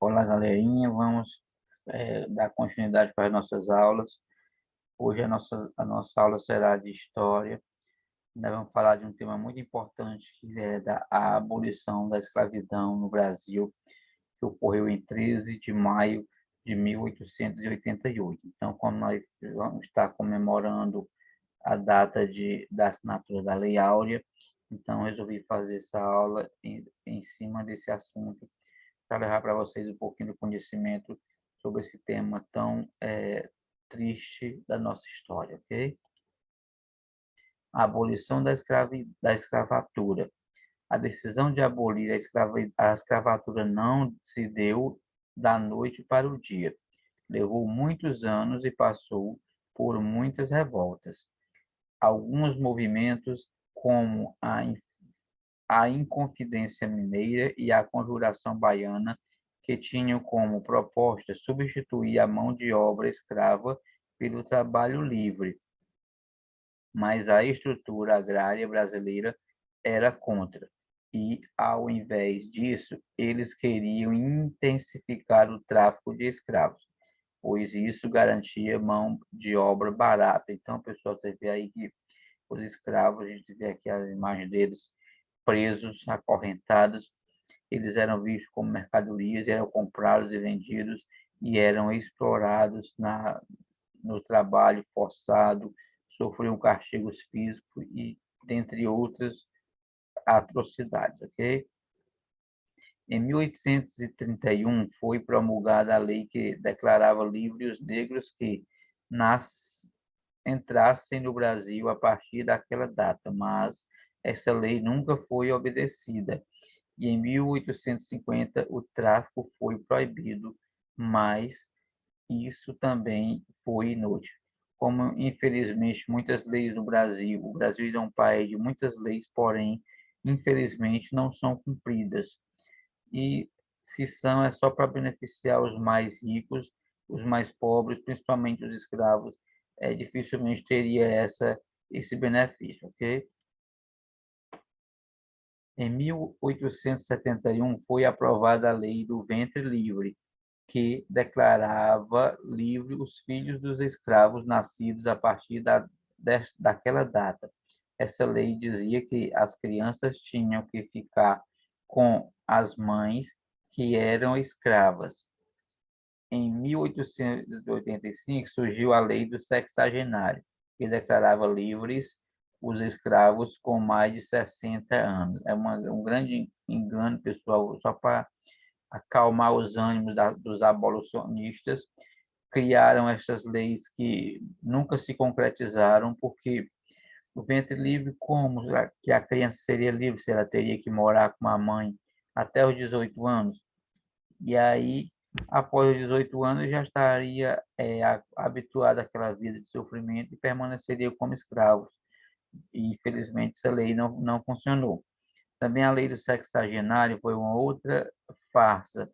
Olá, galerinha. Vamos dar continuidade para as nossas aulas. Hoje a nossa aula será de História. Nós vamos falar de um tema muito importante, que é a abolição da escravidão no Brasil, que ocorreu em 13 de maio de 1888. Então, como nós vamos estar comemorando a data da assinatura da Lei Áurea, então resolvi fazer essa aula em cima desse assunto, para levar para vocês um pouquinho do conhecimento sobre esse tema tão triste da nossa história, ok? A abolição da escravatura. A decisão de abolir a escravatura não se deu da noite para o dia. Levou muitos anos e passou por muitas revoltas. Alguns movimentos, como a Inconfidência Mineira e a Conjuração Baiana, que tinham como proposta substituir a mão de obra escrava pelo trabalho livre, mas a estrutura agrária brasileira era contra, e, ao invés disso, eles queriam intensificar o tráfico de escravos, pois isso garantia mão de obra barata. Então, pessoal, você vê aí que os escravos, a gente vê aqui as imagens deles presos, acorrentados, eles eram vistos como mercadorias, eram comprados e vendidos e eram explorados no trabalho forçado, sofriam castigos físicos e dentre outras atrocidades, ok? Em 1831 foi promulgada a lei que declarava livres os negros que entrassem no Brasil a partir daquela data, mas essa lei nunca foi obedecida. E em 1850 o tráfico foi proibido, mas isso também foi inútil. Como, infelizmente, muitas leis no Brasil, o Brasil é um país de muitas leis, porém, infelizmente, não são cumpridas. E se são, é só para beneficiar os mais ricos, os mais pobres, principalmente os escravos, dificilmente teria esse benefício, ok? Em 1871 foi aprovada a Lei do Ventre Livre, que declarava livre os filhos dos escravos nascidos a partir daquela data. Essa lei dizia que as crianças tinham que ficar com as mães que eram escravas. Em 1885 surgiu a Lei do Sexagenário, que declarava livres os escravos com mais de 60 anos. É um grande engano, pessoal, só para acalmar os ânimos dos abolicionistas, criaram essas leis que nunca se concretizaram, porque o ventre livre, como que a criança seria livre se ela teria que morar com a mãe até os 18 anos? E aí, após os 18 anos, já estaria habituado àquela vida de sofrimento e permaneceria como escravos. E, infelizmente, essa lei não funcionou. Também a lei do sexagenário foi uma outra farsa,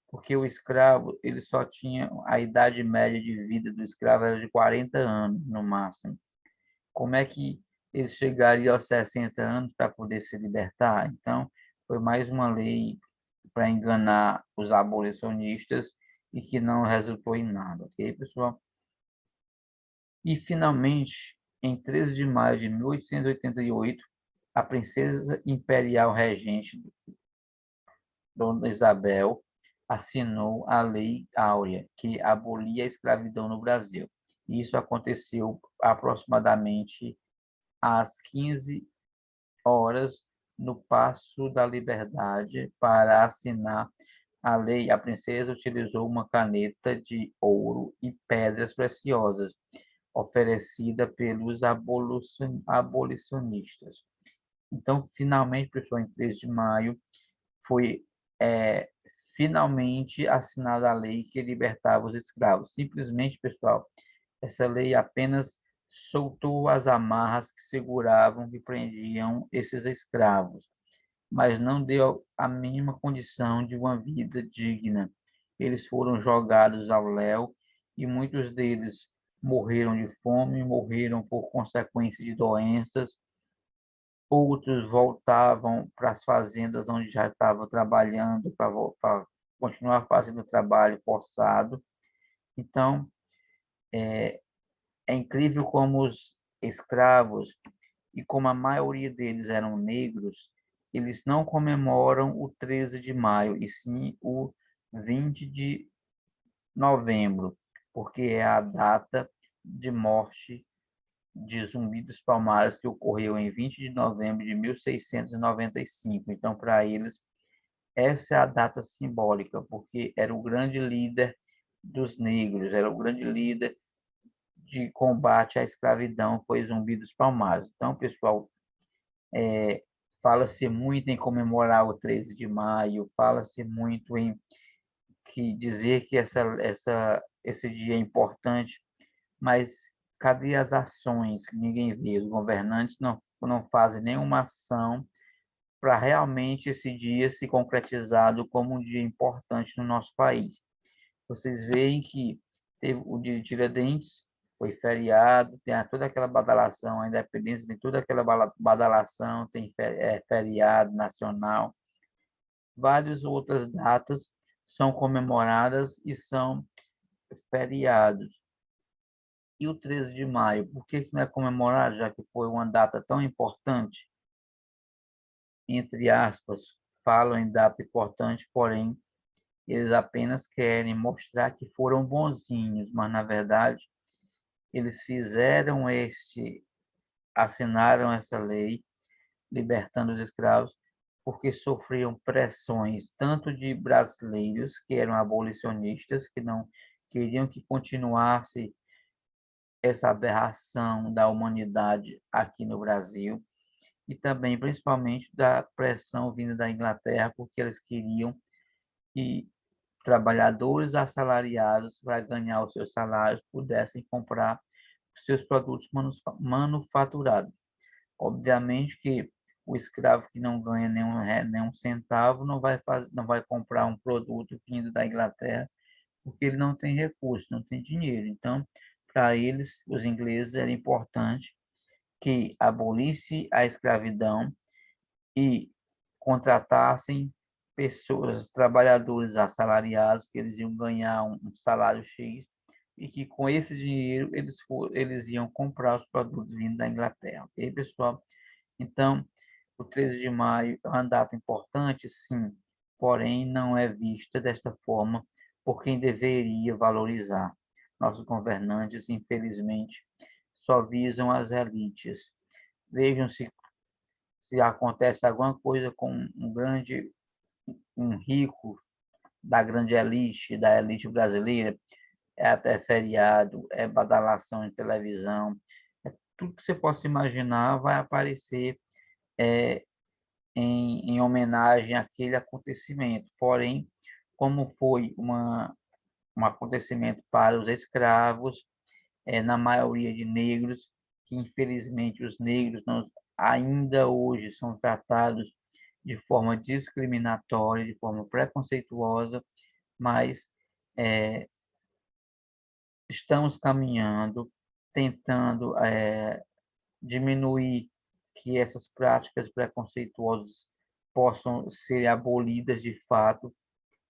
porque o escravo, ele só tinha a idade média de vida do escravo era de 40 anos no máximo. Como é que eles chegariam aos 60 anos para poder se libertar? Então, foi mais uma lei para enganar os abolicionistas e que não resultou em nada, ok, pessoal? E, finalmente, em 13 de maio de 1888, a princesa imperial regente Dona Isabel assinou a Lei Áurea, que abolia a escravidão no Brasil. Isso aconteceu aproximadamente às 15 horas no Paço da Liberdade. Para assinar a lei, a princesa utilizou uma caneta de ouro e pedras preciosas, oferecida pelos abolicionistas. Então, finalmente, pessoal, em 3 de maio, foi é, finalmente assinada a lei que libertava os escravos. Simplesmente, pessoal, essa lei apenas soltou as amarras que seguravam, que prendiam esses escravos, mas não deu a mínima condição de uma vida digna. Eles foram jogados ao léu e muitos deles morreram de fome, morreram por consequência de doenças. Outros voltavam para as fazendas onde já estavam trabalhando para continuar fazendo trabalho forçado. Então, é incrível como os escravos, e como a maioria deles eram negros, eles não comemoram o 13 de maio, e sim o 20 de novembro, porque é a data de morte de Zumbi dos Palmares, que ocorreu em 20 de novembro de 1695. Então, para eles, essa é a data simbólica, porque era o grande líder dos negros, era o grande líder de combate à escravidão, foi Zumbi dos Palmares. Então, pessoal, fala-se muito em comemorar o 13 de maio, fala-se muito em dizer que esse dia é importante, mas cadê as ações que ninguém vê? Os governantes não fazem nenhuma ação para realmente esse dia se concretizado como um dia importante no nosso país. Vocês veem que teve o dia de Tiradentes, foi feriado, tem toda aquela badalação, a independência tem toda aquela badalação, tem feriado nacional. Várias outras datas são comemoradas e são feriados. E o 13 de maio, por que não é comemorado, já que foi uma data tão importante? Entre aspas, falam em data importante, porém, eles apenas querem mostrar que foram bonzinhos, mas, na verdade, eles assinaram essa lei, libertando os escravos, porque sofriam pressões tanto de brasileiros, que eram abolicionistas, que não queriam que continuasse essa aberração da humanidade aqui no Brasil, e também, principalmente, da pressão vinda da Inglaterra, porque eles queriam que trabalhadores assalariados, para ganhar os seus salários, pudessem comprar os seus produtos manufaturados. Obviamente que o escravo que não ganha nenhum centavo não vai comprar um produto vindo da Inglaterra, porque ele não tem recurso, não tem dinheiro. Então, para eles, os ingleses, era importante que abolisse a escravidão e contratassem pessoas, trabalhadores assalariados, que eles iam ganhar um salário X, e que com esse dinheiro eles iam comprar os produtos vindo da Inglaterra. Ok, pessoal? Então, o 13 de maio é uma data importante, sim, porém não é vista desta forma por quem deveria valorizar. Nossos governantes, infelizmente, só visam as elites. Vejam se acontece alguma coisa com um rico da grande elite, da elite brasileira, é até feriado, é badalação em televisão, tudo que você possa imaginar vai aparecer em homenagem àquele acontecimento. Porém, como foi um acontecimento para os escravos, na maioria de negros, que infelizmente os negros ainda hoje são tratados de forma discriminatória, de forma preconceituosa, mas estamos caminhando, tentando diminuir que essas práticas preconceituosas possam ser abolidas de fato,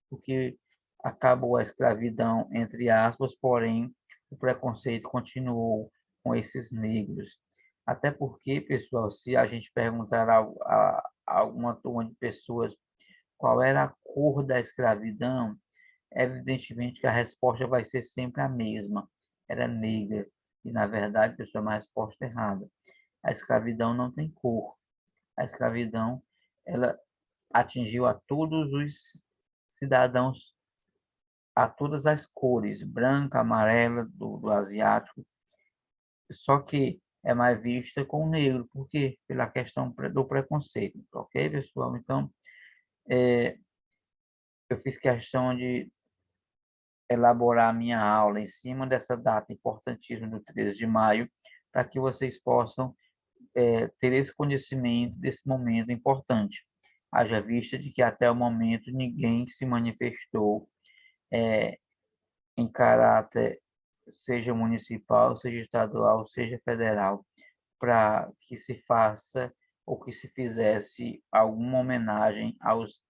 porque acabou a escravidão, entre aspas, porém o preconceito continuou com esses negros. Até porque, pessoal, se a gente perguntar a alguma turma de pessoas qual era a cor da escravidão, evidentemente que a resposta vai ser sempre a mesma, era negra. E, na verdade, pessoal, é uma resposta errada. A escravidão não tem cor. A escravidão, ela atingiu a todos os cidadãos, a todas as cores, branca, amarela, do asiático, só que é mais vista com o negro, por quê? Pela questão do preconceito, ok, pessoal? Então, eu fiz questão de elaborar a minha aula em cima dessa data importantíssima do 13 de maio, para que vocês possam ter esse conhecimento desse momento importante. Haja vista de que até o momento ninguém se manifestou em caráter, seja municipal, seja estadual, seja federal, para que se faça ou que se fizesse alguma homenagem aos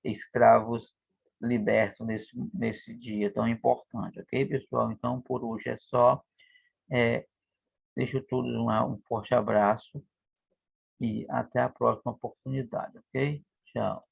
escravos libertos nesse dia tão importante, ok, pessoal? Então, por hoje é só. Deixo todos um forte abraço e até a próxima oportunidade, ok? Tchau.